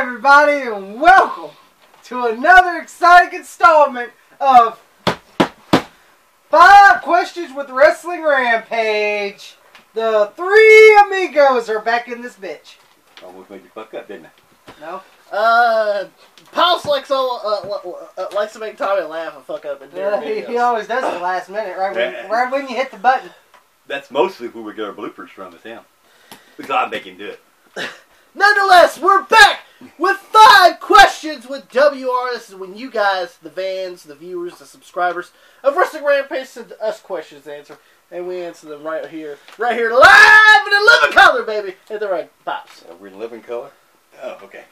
everybody, and welcome to another exciting installment of 5 Questions with Wrestling Rampage. The 3 amigos are back in this bitch. Almost made you fuck up, didn't I? No? Pops likes to make Tommy laugh and fuck up and He always does it the last minute, right when you hit the button. That's mostly who we get our bloopers from, is him. Because I make him do it. Nonetheless, we're back with 5 questions with WR. This is when you guys, the fans, the viewers, the subscribers of Wrestling Rampage send us questions to answer. And we answer them right here, live in living color, baby. Hit the right, Pops. We're in living color? Oh, okay.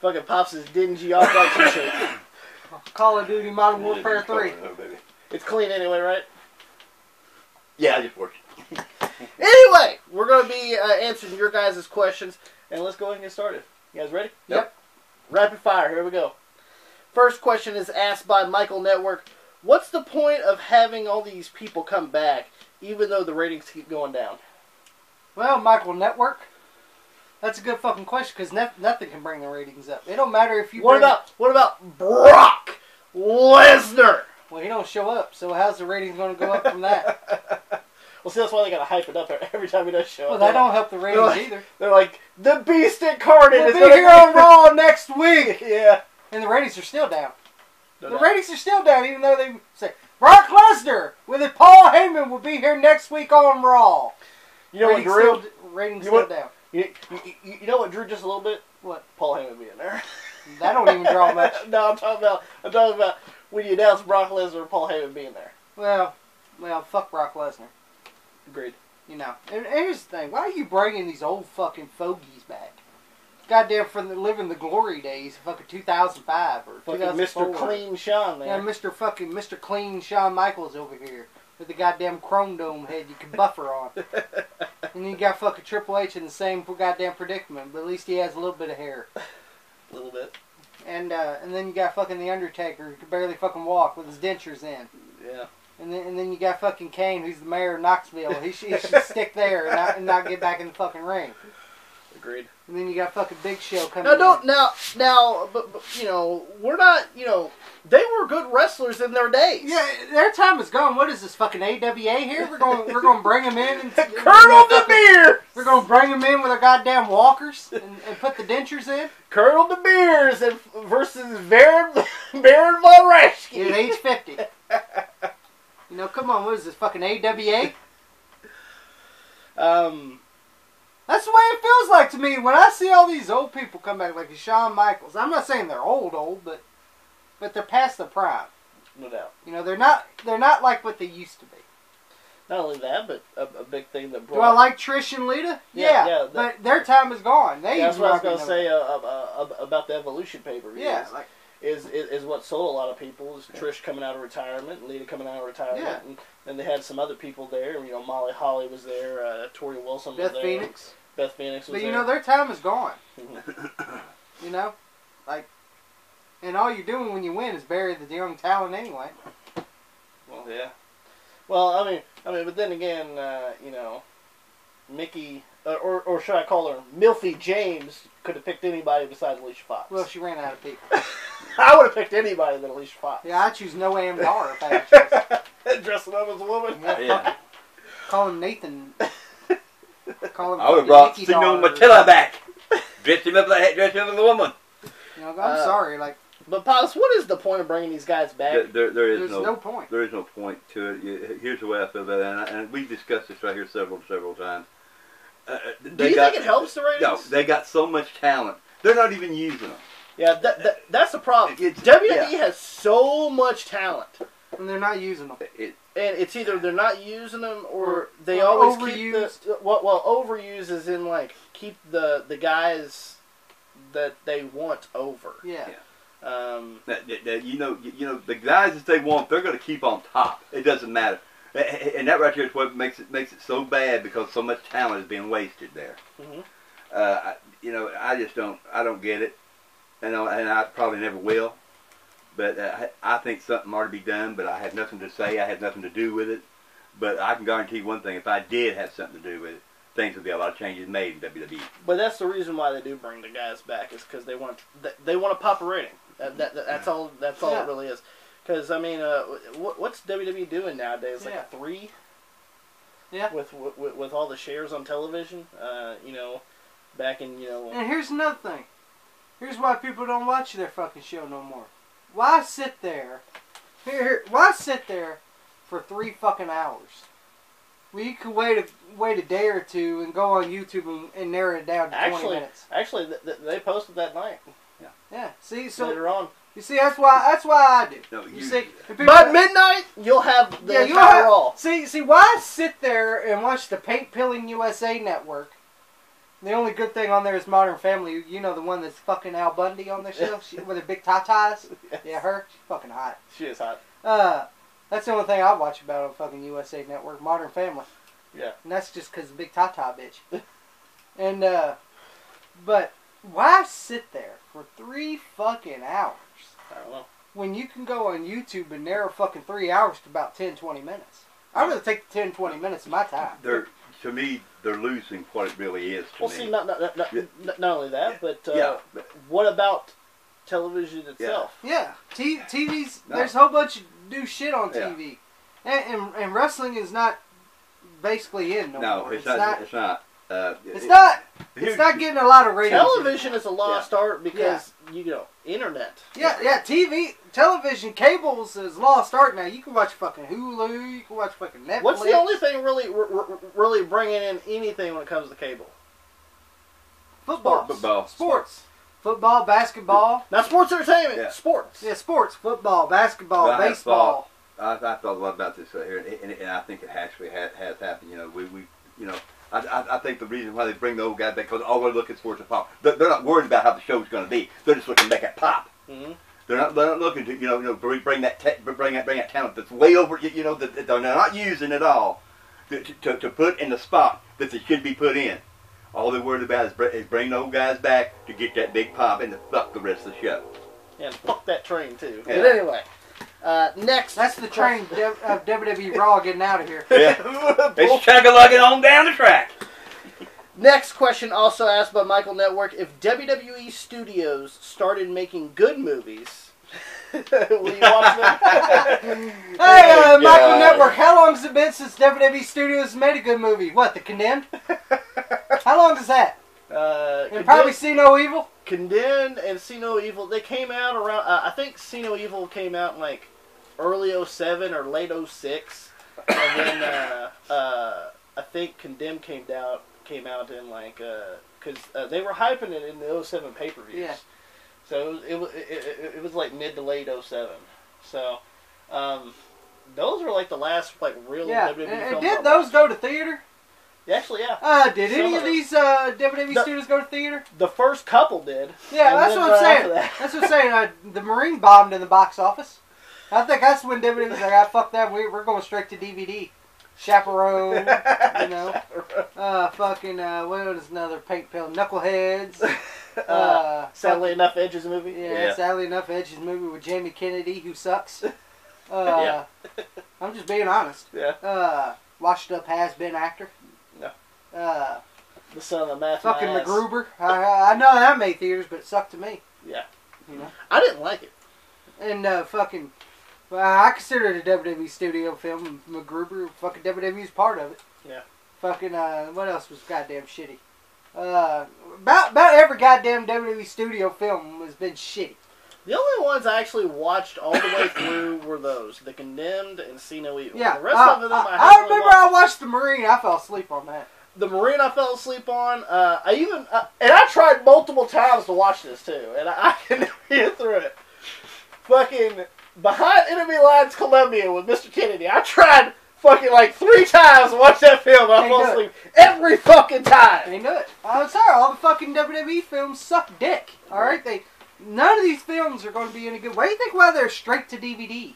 Fucking Pops' dingy off-white t-shirt. Call of Duty Modern Warfare 3. Oh, baby. It's clean anyway, right? Yeah, I just worked. Anyway, we're going to be answering your guys' questions. And let's go ahead and get started. You guys ready? Yep. Rapid fire, here we go. First question is asked by Michael Network. What's the point of having all these people come back, even though the ratings keep going down? Well, Michael Network, that's a good fucking question, because nothing can bring the ratings up. It don't matter if you What about Brock Lesnar? Well, he don't show up, so how's the ratings going to go up from that? Well, see, that's why they got to hype it up every time he does show up. Well, that don't help the ratings either. They're like, the Beast incarnate We'll is be going to here on Raw next week! Yeah. And the ratings are still down. No The doubt. ratings are still down, even though they say, Brock Lesnar with it, Paul Heyman will be here next week on Raw. You know what, Drew? Ratings You still what- down. You know what drew just a little bit? What? Paul Heyman being there. That don't even draw much. No, I'm talking about when you announce Brock Lesnar and Paul Heyman being there. Well, fuck Brock Lesnar. Agreed. You know, and here's the thing. Why are you bringing these old fucking fogies back? Goddamn, from living the glory days, fucking 2005 or Fucking 2004. Mr. Clean Sean there. Yeah, Mr. Clean Shawn Michaels over here with the goddamn chrome dome head you can buffer on. And then you got fucking Triple H in the same goddamn predicament, but at least he has a little bit of hair. A little bit. And then you got fucking The Undertaker who can barely fucking walk with his dentures in. Yeah. And then you got fucking Kane, who's the mayor of Knoxville. He should stick there and not get back in the fucking ring. Agreed. And then you got fucking Big Show coming in. But you know, we're not, you know, they were good wrestlers in their days. Yeah, their time is gone. What is this, fucking AWA here? We're going to bring them in. And, Colonel De Beers! We're going to bring them in with our goddamn walkers and put the dentures in. Colonel De Beers versus Baron Von Raschke. At age 50. You know, come on, what is this, fucking AWA? That's the way it feels like to me when I see all these old people come back, like Shawn Michaels. I'm not saying they're old, but they're past their prime. No doubt. You know, they're not like what they used to be. Not only that, but a big thing that brought... Do I like Trish and Lita? Yeah, but their time is gone. That's what I was going to say about the Evolution pay-per-view. Yeah, is what sold a lot of people is Trish coming out of retirement, Lita coming out of retirement, and they had some other people there. You know, Molly Holly was there, Tori Wilson was there. Beth Phoenix was there. But you know, their time is gone. You know, and all you're doing when you win is bury the young talent anyway. Well, yeah. Well, I mean, but then again, you know, Mickey, or should I call her Milfy James, could have picked anybody besides Alicia Fox. Well, she ran out of people. I would have picked anybody than Alicia Fox. Yeah, I'd choose Noam Dar if I had a choice. Dressing up as a woman. Yeah. Call him Nathan. Call him I would have brought Nicky Signal Dar. Matilla back. Dressed him up as a woman. You know, I'm sorry, But Pops, what is the point of bringing these guys back? There's no point. There is no point to it. Here's the way I feel about it, and we discussed this right here several times. Do you think it helps the ratings? No, they got so much talent. They're not even using them. Yeah, that's the problem. WWE has so much talent. And they're not using them. And it's either they're not using them or they or always overused. keep well, overused is in like keep the guys that they want over. Yeah. You know, the guys that they want, they're going to keep on top. It doesn't matter. And that right here is what makes it so bad, because so much talent is being wasted there. Mm-hmm. You know, I don't get it, and I probably never will. But I think something ought to be done. But I have nothing to say. I have nothing to do with it. But I can guarantee one thing: if I did have something to do with it, things would be a lot of changes made in WWE. But that's the reason why they do bring the guys back, is because they want to pop a rating. That's all. That's all it really is. Because I mean, what's WWE doing nowadays? Like a 3. Yeah. With all the shares on television, you know, back in, you know. And here's another thing. Here's why people don't watch their fucking show no more. Why sit there? Why sit there for 3 fucking hours? Well, you could wait a day or two and go on YouTube and narrow it down to 20 minutes. Actually, they posted that night. Yeah. Yeah. See, so later on. You see, that's why I do. No, you see, by midnight, you'll have the entire Raw. See, why sit there and watch the Paint Pilling USA Network? The only good thing on there is Modern Family. You know, the one that's fucking Al Bundy on the show with her big tatas? Yes. Yeah, her. She's fucking hot. She is hot. That's the only thing I watch about on fucking USA Network, Modern Family. Yeah. And that's just because big tata bitch. And, but why sit there for 3 fucking hours? I don't know. When you can go on YouTube and narrow fucking 3 hours to about 10, 20 minutes. I'd rather take the 10, 20 minutes of my time. To me, they're losing what it really is to me. See, not only that, but what about television itself? Yeah. TV's, there's a whole bunch of new shit on TV. Yeah. And wrestling is not basically in no more. No, it's not. It's not. It's not getting a lot of ratings. Television is a lost art because, you know, internet. Yeah, TV, television, cables is lost art now. You can watch fucking Hulu, you can watch fucking Netflix. What's the only thing really bringing in anything when it comes to cable? Football. Sports. Football, basketball. Not sports entertainment. Yeah. Sports. Yeah, sports. Football, basketball, baseball. I thought a lot about this right here, and I think it actually has happened. You know, we you know. I think the reason why they bring the old guy back, because all they're looking for is to pop. They're not worried about how the show's going to be. They're just looking to make it pop. Mm-hmm. They're not looking to bring that talent that's way over, that they're not using at all to put in the spot that they should be put in. All they're worried about is bring the old guys back to get that big pop and to fuck the rest of the show. Yeah, and fuck that train too. Yeah. But anyway. Next. That's the train of WWE Raw getting out of here. Yeah. It's chug-a-lugging on down the track. Next question, also asked by Michael Network. If WWE Studios started making good movies, will you watch them? Hey, Michael Network, how long has it been since WWE Studios made a good movie? What, The Condemned? How long is that? And probably See No Evil? Condemned and See No Evil, they came out around, I think See No Evil came out in like early 07 or late 06. And then I think Condemned came out in like, because they were hyping it in the 07 pay-per-views. Yeah. So it was like mid to late 07. So those were like the last like real WWE films. And did those go to theater? Actually, yeah. Did any of these WWE studios go to theater? The first couple did. Yeah, that's what I'm saying. That's what I'm saying. The Marine bombed in the box office. I think that's when WWE was like, fuck that. We're going straight to DVD. Chaperone, you know. What was another Paint Pill? Knuckleheads. Sadly Enough, Edge's movie. Yeah, Sadly Enough, Edge's movie with Jamie Kennedy, who sucks. Yeah. I'm just being honest. Yeah. Washed up has-been actor. No. The son of the math. Fucking MacGruber. I know that made theaters, but it sucked to me. Yeah. You know. I didn't like it. And I consider it a WWE studio film. MacGruber, fucking WWE's part of it. Yeah. Fucking what else was goddamn shitty? About every goddamn WWE studio film has been shitty. The only ones I actually watched all the way through were those, The Condemned and See No Evil. Yeah. The rest of them I remember I watched The Marine. I fell asleep on that. The Marine I fell asleep on. And I tried multiple times to watch this too, and I can never get through it. Fucking Behind Enemy Lines Columbia with Mr. Kennedy. I tried fucking like 3 times to watch that film. I fell asleep every fucking time. They knew it. I'm sorry, all the fucking WWE films suck dick. All right, none of these films are going to be any good. Why do you think why they're straight to DVD?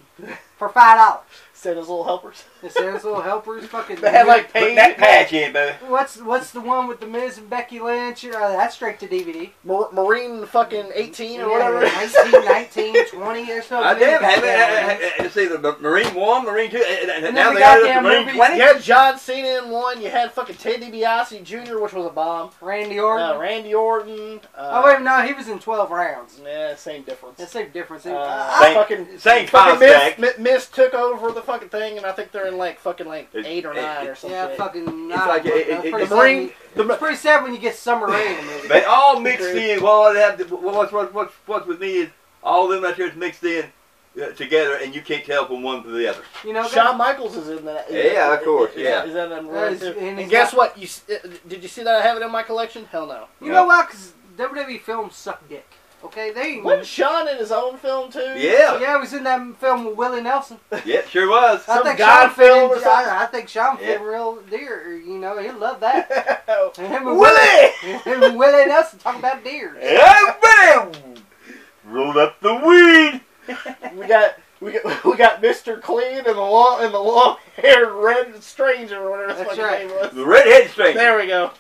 for $5. Santa's Little Helpers. The Santa's Little Helpers, fucking. They had like Put paint. that patch in, baby. What's the one with the Miz and Becky Lynch? That's straight to DVD. Marine fucking 18 or Yeah, whatever. 19, 20 or something. I damn. It's either Marine 1, Marine 2, and then now the they got it up to goddamn Marine movie. 20. You had John Cena in one. You had fucking Ted DiBiase Jr., which was a bomb. Randy Orton. Randy Orton. Oh wait, no, he was in 12 rounds. Yeah, same difference. That's the difference. Same Fucking contact. Miz took over the fucking thing, and I think they're in like 8 or 9 or something. Yeah, fucking. It's like it's pretty sad when you get Summer Rae in the movie. They all mixed in. Well, what's with me is all of them out here is mixed in together, and you can't tell from one to the other. You know, Shawn Michaels is in that. Yeah, of course. Yeah. Is that and and guess what? Did you see that I have it in my collection? Hell no. You know why? Because WWE films suck dick. Okay, Wasn't Shawn in his own film too? Yeah. Yeah, he was in that film with Willie Nelson. Yeah, sure was. Some guy film or something? I think Shawn fit real deer. You know, he'll love that. Willie! Him and Willie Nelson talking about deer. Yeah, bam! Roll up the weed. we got Mr. Clean and the long haired red stranger or whatever That's his right. name was. The redhead stranger. There we go.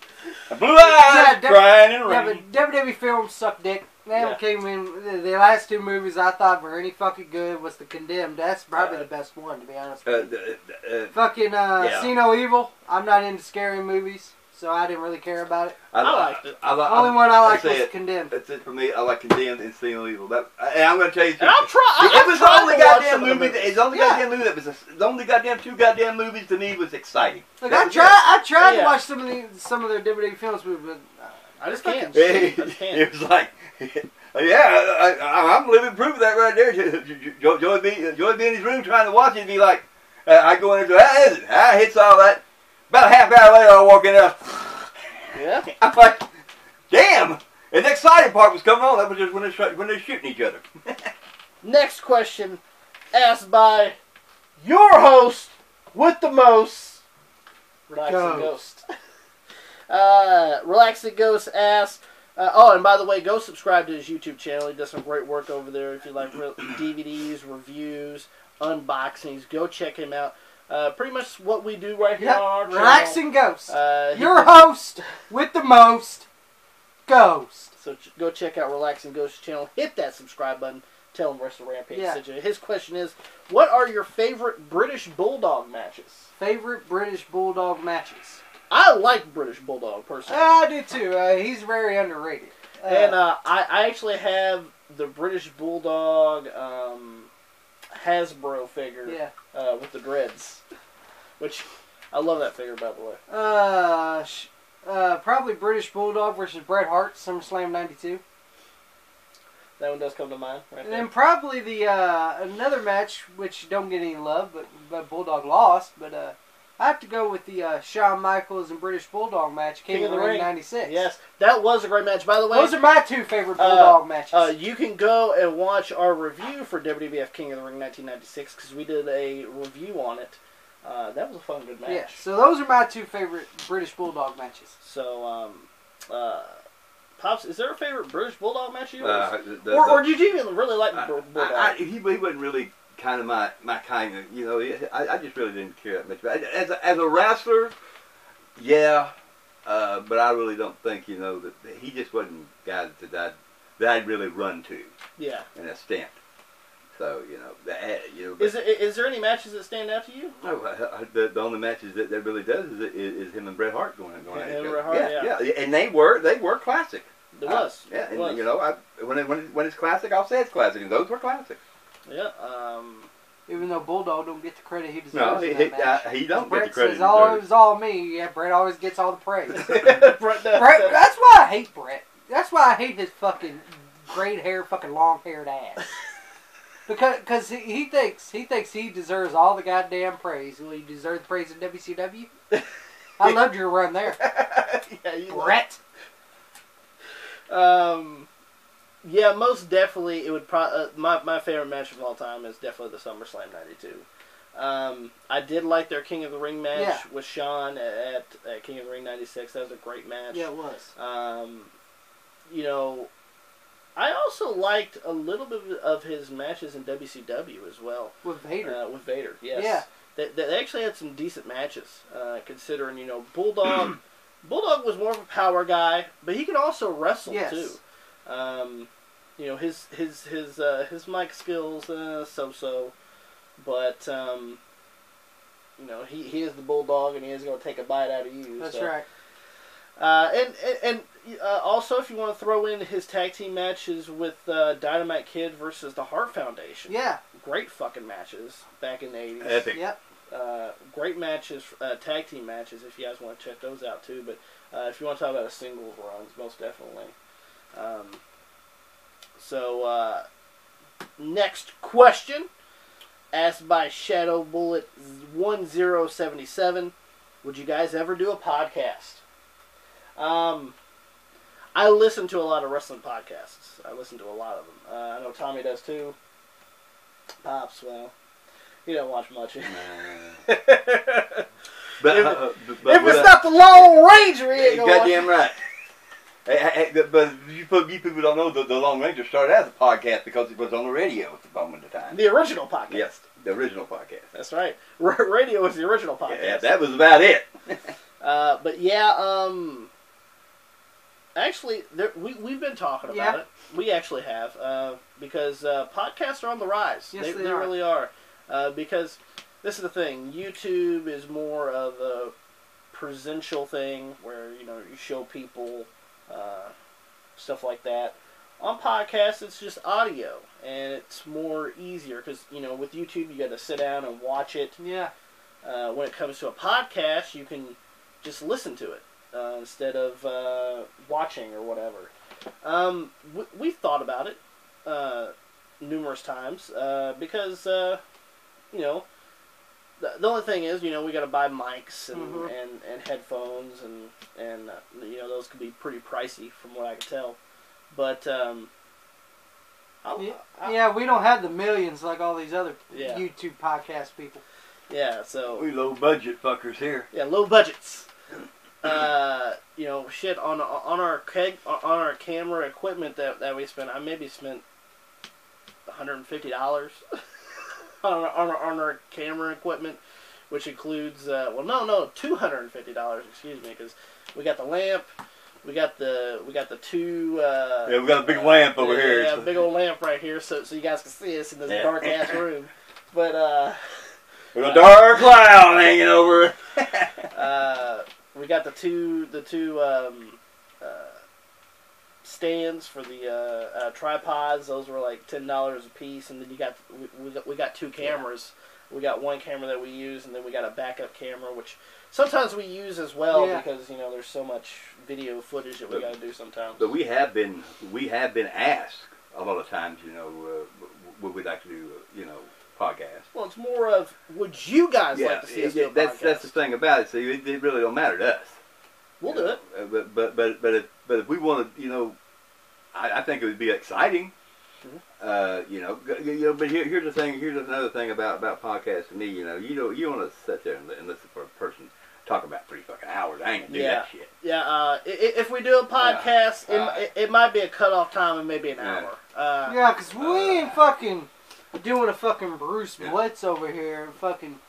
Blue eyes crying and Yeah, rain. but WWE films suck dick. They came in. The last 2 movies I thought were any fucking good was The Condemned. That's probably the best one, to be honest. Fucking See No Evil. I'm not into scary movies, so I didn't really care about it. I liked it. The only one I liked was Condemned. That's it for me. I like Condemned and See No Evil. And I'm going to tell you something. And It was the only goddamn movie. It's the only goddamn movie that was the only goddamn 2 goddamn movies to me was exciting. Look, I tried to watch some of their DVD films, but I just can't. It was like, yeah, I'm living proof of that right there. Joey be in his room trying to watch it and be like, I go in there and how is it? I hits all that. About a half hour later, I walk in there. Yeah. I'm like, damn. And the exciting part was coming on. That was just when they're shooting each other. Next question, asked by your host with the most, Relaxing Ghost. Relaxing Ghost asks, and by the way, go subscribe to his YouTube channel. He does some great work over there. If you like DVDs, reviews, unboxings, go check him out. Pretty much what we do right here on our channel. Relaxing Ghost. Your host with the most, Ghost. So go check out Relaxing Ghost channel. Hit that subscribe button. Tell him the rest of the Rampage sent you. His question is, what are your favorite British Bulldog matches? Favorite British Bulldog matches? I like British Bulldog, personally. I do too. He's very underrated. And I actually have the British Bulldog Hasbro figure with the dreads. Which, I love that figure, by the way. Probably British Bulldog versus Bret Hart, SummerSlam 92. That one does come to mind, right And there. then probably the another match, which don't get any love, but Bulldog lost. But I have to go with the Shawn Michaels and British Bulldog match, King of the Ring 96. Yes, that was a great match. By the way, those are my 2 favorite Bulldog matches. You can go and watch our review for WWF King of the Ring 1996 because we did a review on it. That was a fun, good match. Yeah, so those are my 2 favorite British Bulldog matches. So, Pops, is there a favorite British Bulldog match you or did you even really like Bulldog? He wasn't really kind of my kind of, you know, I just really didn't care that much. But as a wrestler, yeah, but I really don't think, you know, that he just wasn't a guy that I'd really run to. Yeah. In a stint. So, you know, is there any matches that stand out to you? No, the only matches that really does is him and Bret Hart going at each other. Yeah, and they were classic. It was. Yeah, and you know, when it's classic, I'll say it's classic, and those were classic. Yeah. Even though Bulldog don't get the credit he deserves. No, he don't get the credit. It's all me. Yeah, Bret always gets all the praise. Bret, that's why I hate Bret. That's why I hate his fucking great hair, fucking long haired ass. Because he thinks he deserves all the goddamn praise. Well, you deserve the praise in WCW. I loved your run there. Yeah, you Bret. Yeah, most definitely it would my favorite match of all time is definitely the SummerSlam 92. I did like their King of the Ring match with Shawn at King of the Ring 96. That was a great match. Yeah, it was. You know, I also liked a little bit of his matches in WCW as well. With Vader. With Vader, yes. Yeah. They actually had some decent matches, considering, you know, Bulldog. Bulldog was more of a power guy, but he can also wrestle too. You know, his mic skills so-so, but you know, he is the Bulldog, and he is going to take a bite out of you. That's so. right. And also, if you want to throw in his tag team matches with Dynamite Kid versus the Hart Foundation. Yeah. Great fucking matches back in the 80s. Epic. Yep. Great matches, tag team matches, if you guys want to check those out too. But if you want to talk about a singles runs, most definitely. So, next question, asked by Shadow Bullet 1077. Would you guys ever do a podcast? I listen to a lot of wrestling podcasts. I listen to a lot of them. I know Tommy does too. Pops, well, he don't watch much. But If it's not the Lone Ranger, he ain't gonna watch goddamn right. But you people don't know the Lone Ranger started as a podcast because it was on the radio at the moment of time. The original podcast. Yes, the original podcast. That's right. Radio was the original podcast. Yeah, that was about it. But yeah, actually, we've been talking about it. We actually have, because podcasts are on the rise. Yes, they really are. Because this is the thing, YouTube is more of a presential thing where, you know, you show people stuff like that. On podcasts, it's just audio, and it's more easier because, you know, with YouTube, you got to sit down and watch it. Yeah. When it comes to a podcast, you can just listen to it instead of watching or whatever. We've thought about it numerous times because, you know, the only thing is, you know, we got to buy mics and, and headphones and you know, those could be pretty pricey from what I can tell. But yeah, we don't have the millions like all these other Yeah. YouTube podcast people. yeah, so We low budget fuckers here. yeah, low budgets. You know, shit on our camera equipment that we spent. I maybe spent $150 on our camera equipment, which includes $250. Excuse me, because we got the lamp, we got the two. Yeah, we got a big lamp over here. Yeah, So. a big old lamp right here, so you guys can see us in this dark ass room. But With a dark cloud hanging over it. we got the two stands for the tripods. Those were like $10 a piece, and then we got two cameras. We got one camera that we use, and then we got a backup camera, which sometimes we use as well because, you know, there's so much video footage that we got to do sometimes. But we have been asked a lot of times, you know, would we like to do, you know, podcast. Well, it's more of, would you guys like to see us do a podcast? That's the thing about it. See, it really don't matter to us. We'll do it. But if we want to, you know, I think it would be exciting. You know, but here's the thing. Here's another thing about podcasts to me. You know, you want to sit there and listen for a person talk about 3 fucking hours. I ain't gonna do that shit. Yeah. If we do a podcast, it might be a cutoff time and maybe an hour. Yeah, because we ain't fucking doing a fucking Bruce Blitz over here and fucking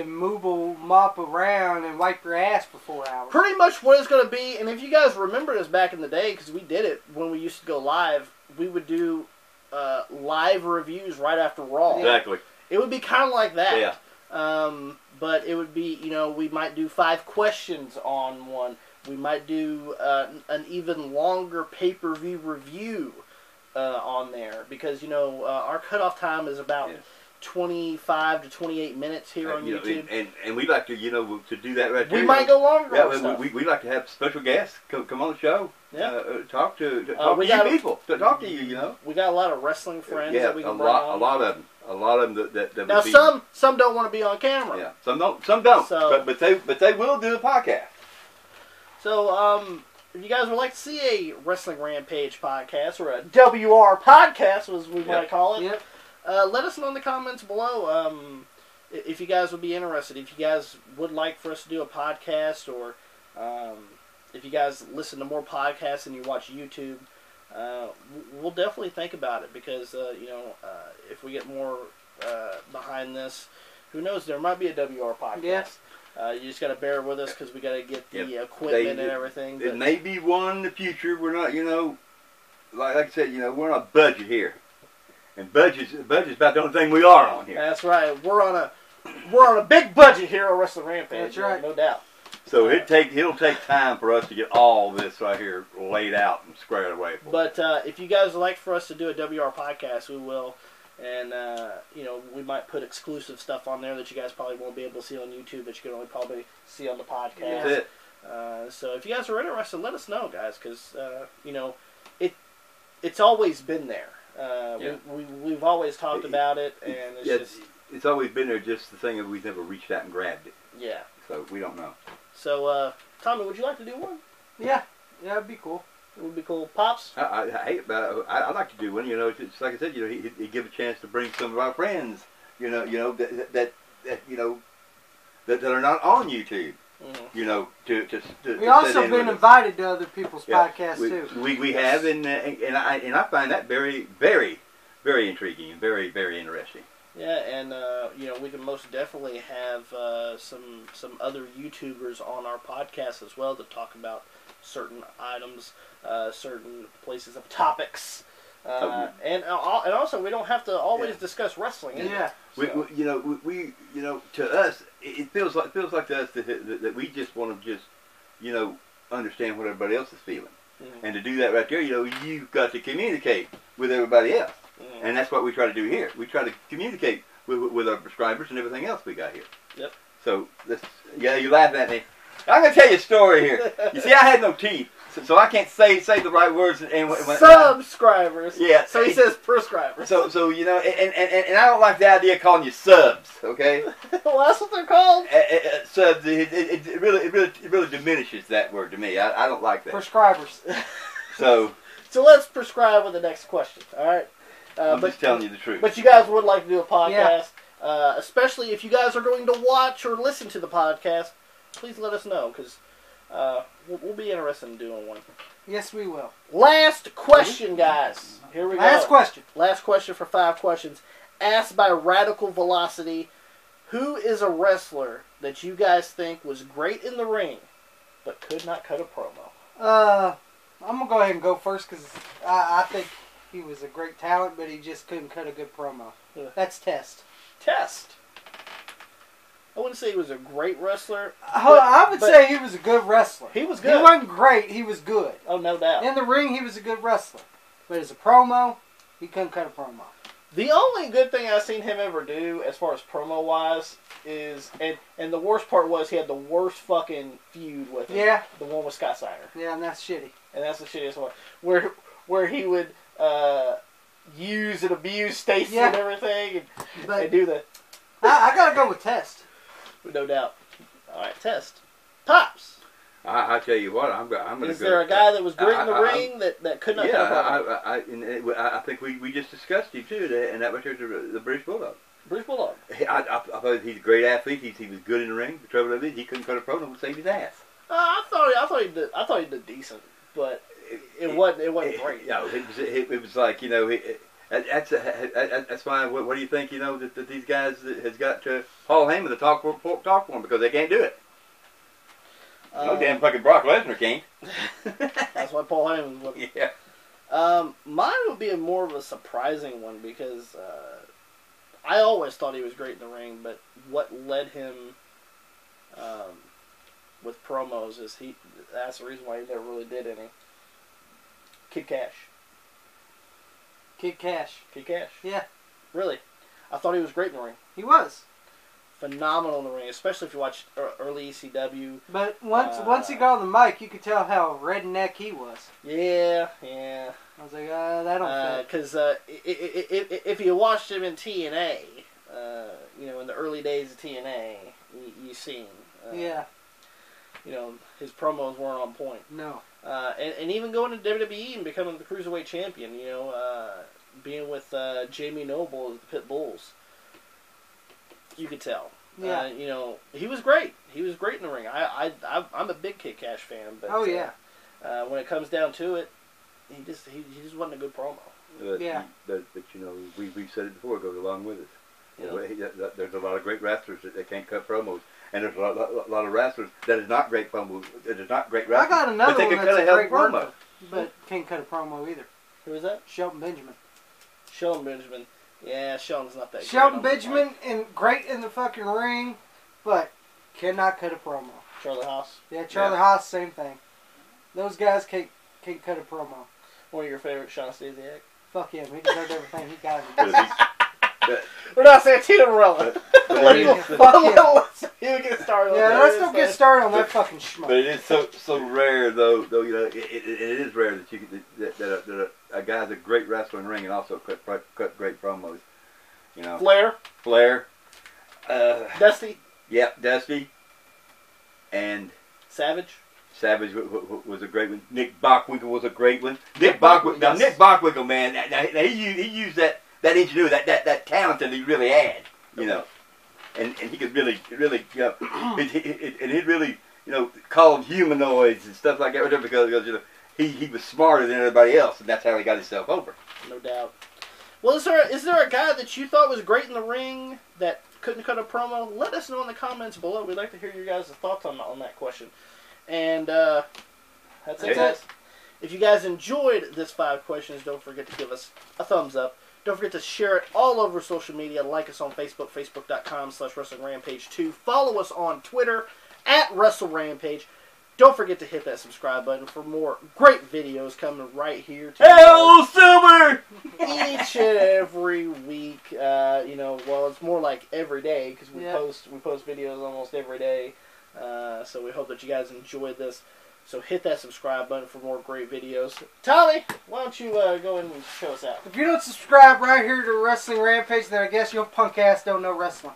mop around and wipe your ass for 4 hours. Pretty much what it's going to be, and if you guys remember this back in the day, because we did it when we used to go live, we would do live reviews right after Raw. Exactly. It would be kind of like that. Yeah. But it would be, you know, we might do 5 questions on one. We might do an even longer pay-per-view review on there, because, you know, our cutoff time is about 25 to 28 minutes here on YouTube. And we like to, you know, to do that right there. We might go longer. Yeah, we like to have special guests come on the show. Yeah. Talk to people. Talk to you, you know. We got a lot of wrestling friends that we can bring on. A lot of them. A lot of them that now would be, some don't want to be on camera. Yeah, some don't. So, but they will do a podcast. So if you guys would like to see a Wrestling Rampage podcast, or a WR podcast, as we might call it, let us know in the comments below if you guys would be interested. If you guys would like for us to do a podcast, or if you guys listen to more podcasts than you watch YouTube, we'll definitely think about it because if we get more behind this, who knows? There might be a WR podcast. Yeah. You just got to bear with us because we got to get the equipment and everything. It may be one in the future. We're not, like I said, we're on a budget here, and budget's about the only thing we are on here. That's right. We're on a big budget here at Wrestling Rampage. That's right, no doubt. So it'll take time for us to get all this right here laid out and squared away. But if you guys would like for us to do a WR podcast, we will. And, we might put exclusive stuff on there that you guys probably won't be able to see on YouTube, but you can only probably see on the podcast. That's it. So if you guys are interested, let us know, guys, because, it's always been there. We've always talked about it, and it's always been there, just the thing that we've never reached out and grabbed it. Yeah. So we don't know. So, Tommy, would you like to do one? Yeah, it'd be cool. It would be cool. Pops? I'd like to do one. It's like I said, he give a chance to bring some of our friends, that are not on YouTube. We also been invited to other people's podcasts too. We have, and I find that very, very, very intriguing and very, very interesting. Yeah, and we can most definitely have some other YouTubers on our podcast as well to talk about certain items, certain places of topics, and also we don't have to always discuss wrestling. Yeah, we to us it feels like to us that we just want to understand what everybody else is feeling, and to do that right there, you've got to communicate with everybody else. And that's what we try to do here. We try to communicate with our subscribers and everything else we got here. Yep. So, you're laughing at me. I'm going to tell you a story here. You see, I had no teeth, so I can't say the right words. Subscribers. Yeah. So he says prescribers. So and I don't like the idea of calling you subs, okay? Well, that's what they're called. Subs, it really diminishes that word to me. I don't like that. Prescribers. So let's prescribe with the next question, all right? I'm just telling you the truth. But you guys would like to do a podcast, especially if you guys are going to watch or listen to the podcast. Please let us know, because we'll be interested in doing one. Yes, we will. Last question, guys. Here we go. Last question. Last question for 5 questions. Asked by Radical Velocity, who is a wrestler that you guys think was great in the ring, but could not cut a promo? I'm going to go ahead and go first, because I think he was a great talent, but he just couldn't cut a good promo. Yeah. That's Test. Test. I wouldn't say he was a great wrestler. I would say he was a good wrestler. He was good. He wasn't great. He was good. Oh, no doubt. In the ring, he was a good wrestler. But as a promo, he couldn't cut a promo. The only good thing I've seen him ever do, as far as promo-wise, is... And the worst part was he had the worst fucking feud with him. Yeah. The one with Scott Steiner. Yeah, and that's shitty. And that's the shittiest one. Where he would use and abuse Stacy and everything. And do the... I got to go with Test. No doubt. All right, Test. Pops. I tell you what, I'm going to go. Is there a guy that was great in the ring that could not cut a promo? I think we just discussed him too, and that was the British Bulldog. British Bulldog. I thought he's a great athlete. He was good in the ring. The trouble is, he couldn't cut a promo to save his ass. I thought he did decent, but it wasn't great. No, it was like that's why. What do you think? That these guys has got to Hall of Fame to talk for him because they can't do it. No damn fucking Brock Lesnar can't. That's why Paul Heyman was. Yeah. Mine would be more of a surprising one because I always thought he was great in the ring, but what led him with promos is that's the reason why he never really did any. Kid Cash. Kid Cash. Kid Cash. Yeah. Really. I thought he was great in the ring. He was. Phenomenal in the ring, especially if you watch early ECW. But once he got on the mic, you could tell how redneck he was. Yeah. I was like, that don't fit. Because if you watched him in TNA, in the early days of TNA, you seen. His promos weren't on point. No. And even going to WWE and becoming the Cruiserweight Champion, being with Jamie Noble as the Pit Bulls, you could tell. Yeah. He was great. He was great in the ring. I'm a big Kid Cash fan. But, oh, yeah. When it comes down to it, he just wasn't a good promo. Yeah. But you know, we've said it before. It goes along with it. You know, there's a lot of great wrestlers that can't cut promos, and there's a lot of wrestlers that is not great promos. That is not great wrestlers. I got another but they one can that's cut a hell great promo. worker, but can't cut a promo either. Who is that? Shelton Benjamin. Shelton Benjamin. Yeah, Shelton's not that Shelton great. Benjamin, and great in the fucking ring, but cannot cut a promo. Charlie Haas. Yeah, Charlie Haas, same thing. Those guys can't cut a promo. One of your favorites, Sean Stasiak. Fuck him. He deserved everything he got. We're not saying Tito Morello. Fuck him. You get started. Yeah, let's don't get started on that fucking schmuck. But it is so rare, though. You know, it is rare that you that a guy's a great wrestler in the ring and also cut great promos. You know, Flair, Dusty. Yep, Dusty, and Savage was a great one. Nick Bockwinkel was a great one. Nick Bockwinkel, man, now he used that ingenuity, that talent that he really had, you know, and he could really, you know, and he'd really, you know, call them humanoids and stuff like that, because you know, he was smarter than everybody else, and that's how he got himself over. No doubt. Well, is there a guy that you thought was great in the ring that couldn't cut a promo? Let us know in the comments below. We'd like to hear your guys' thoughts on that question. And that's it, guys. If you guys enjoyed this 5 questions, don't forget to give us a thumbs up. Don't forget to share it all over social media. Like us on Facebook, facebook.com/WrestlingRampage2. Follow us on Twitter @WrestleRampage. Don't forget to hit that subscribe button for more great videos coming right here to Hell Silver! each and every week. You know, well, it's more like every day because we post videos almost every day. So we hope that you guys enjoyed this. So hit that subscribe button for more great videos. Tommy, why don't you go and show us out? If you don't subscribe right here to Wrestling Rampage, then I guess your punk ass don't know wrestling.